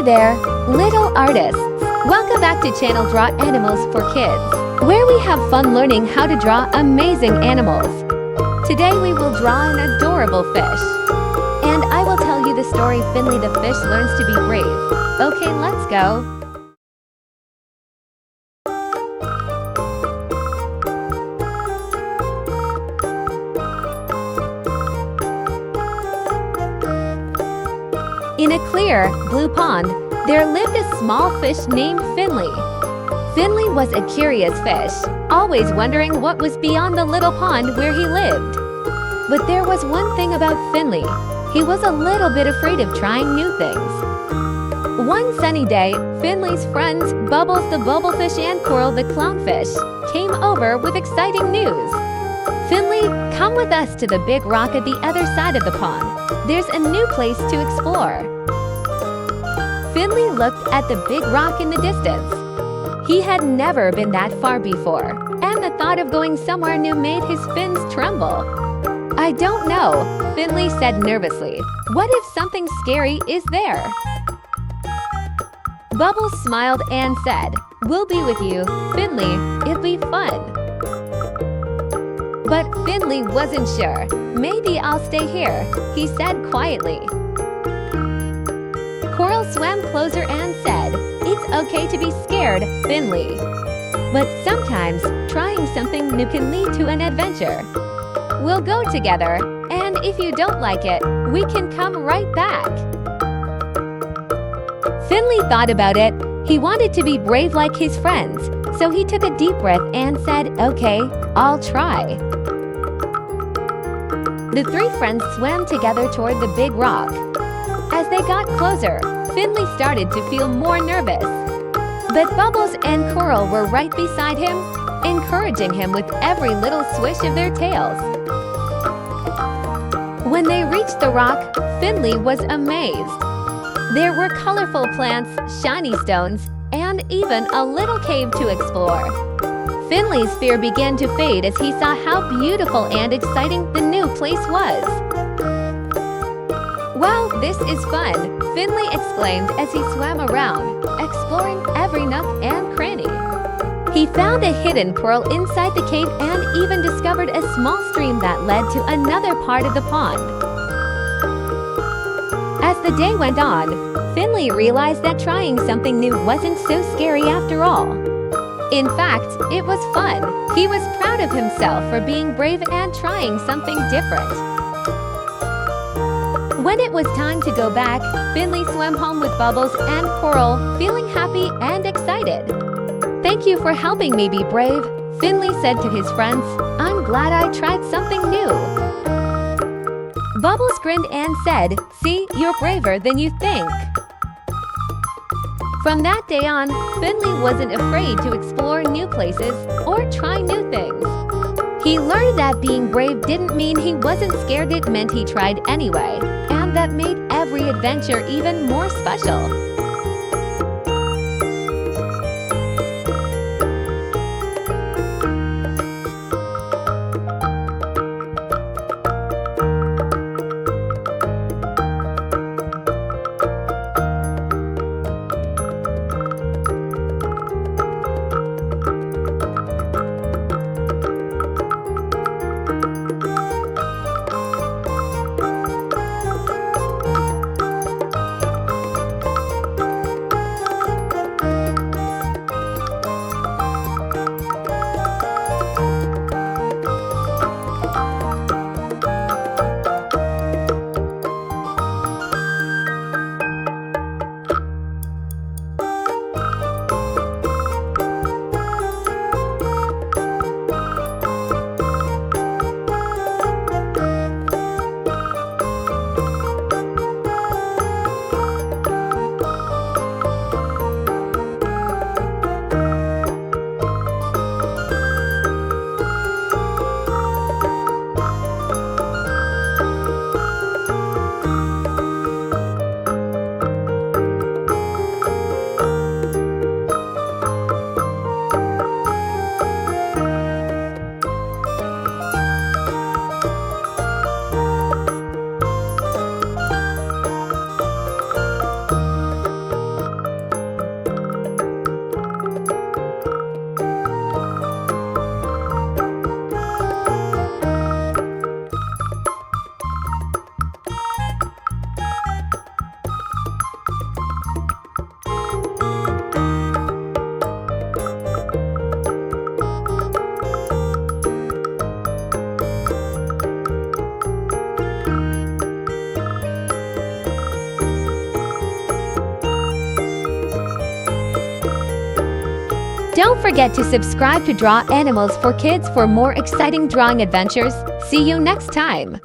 there, little artists! Welcome back to channel Draw Animals for Kids, where we have fun learning how to draw amazing animals. Today we will draw an adorable fish. And I will tell you the story Finley the fish learns to be brave. Okay, let's go. In a clear, blue pond, there lived a small fish named Finley. Finley was a curious fish, always wondering what was beyond the little pond where he lived. But there was one thing about Finley. He was a little bit afraid of trying new things. One sunny day, Finley's friends Bubbles the bubblefish and Coral the clownfish came over with exciting news. Finley, come with us to the big rock at the other side of the pond. There's a new place to explore. Finley looked at the big rock in the distance. He had never been that far before, and the thought of going somewhere new made his fins tremble. I don't know, Finley said nervously. What if something scary is there? Bubbles smiled and said, "We'll be with you, Finley. It'll be fun." But Finley wasn't sure. "Maybe I'll stay here," he said quietly. Coral swam closer and said, "It's okay to be scared, Finley. But sometimes trying something new can lead to an adventure. We'll go together, and if you don't like it, we can come right back." Finley thought about it. He wanted to be brave like his friends, so he took a deep breath and said, "Okay, I'll try." The three friends swam together toward the big rock. As they got closer, Finley started to feel more nervous. But Bubbles and Coral were right beside him, encouraging him with every little swish of their tails. When they reached the rock, Finley was amazed. There were colorful plants, shiny stones, and even a little cave to explore. Finley's fear began to fade as he saw how beautiful and exciting the new place was. "Wow, this is fun!" Finley exclaimed as he swam around, exploring every nook and cranny. He found a hidden pearl inside the cave and even discovered a small stream that led to another part of the pond. As the day went on, Finley realized that trying something new wasn't so scary after all. In fact, it was fun. He was proud of himself for being brave and trying something different. When it was time to go back, Finley swam home with Bubbles and Coral, feeling happy and excited. "Thank you for helping me be brave," Finley said to his friends. "I'm glad I tried something new." Bubbles grinned and said, "See, you're braver than you think." From that day on, Finley wasn't afraid to explore new places or try new things. He learned that being brave didn't mean he wasn't scared, it meant he tried anyway, and that made every adventure even more special. Don't forget to subscribe to Draw Animals for Kids for more exciting drawing adventures. See you next time!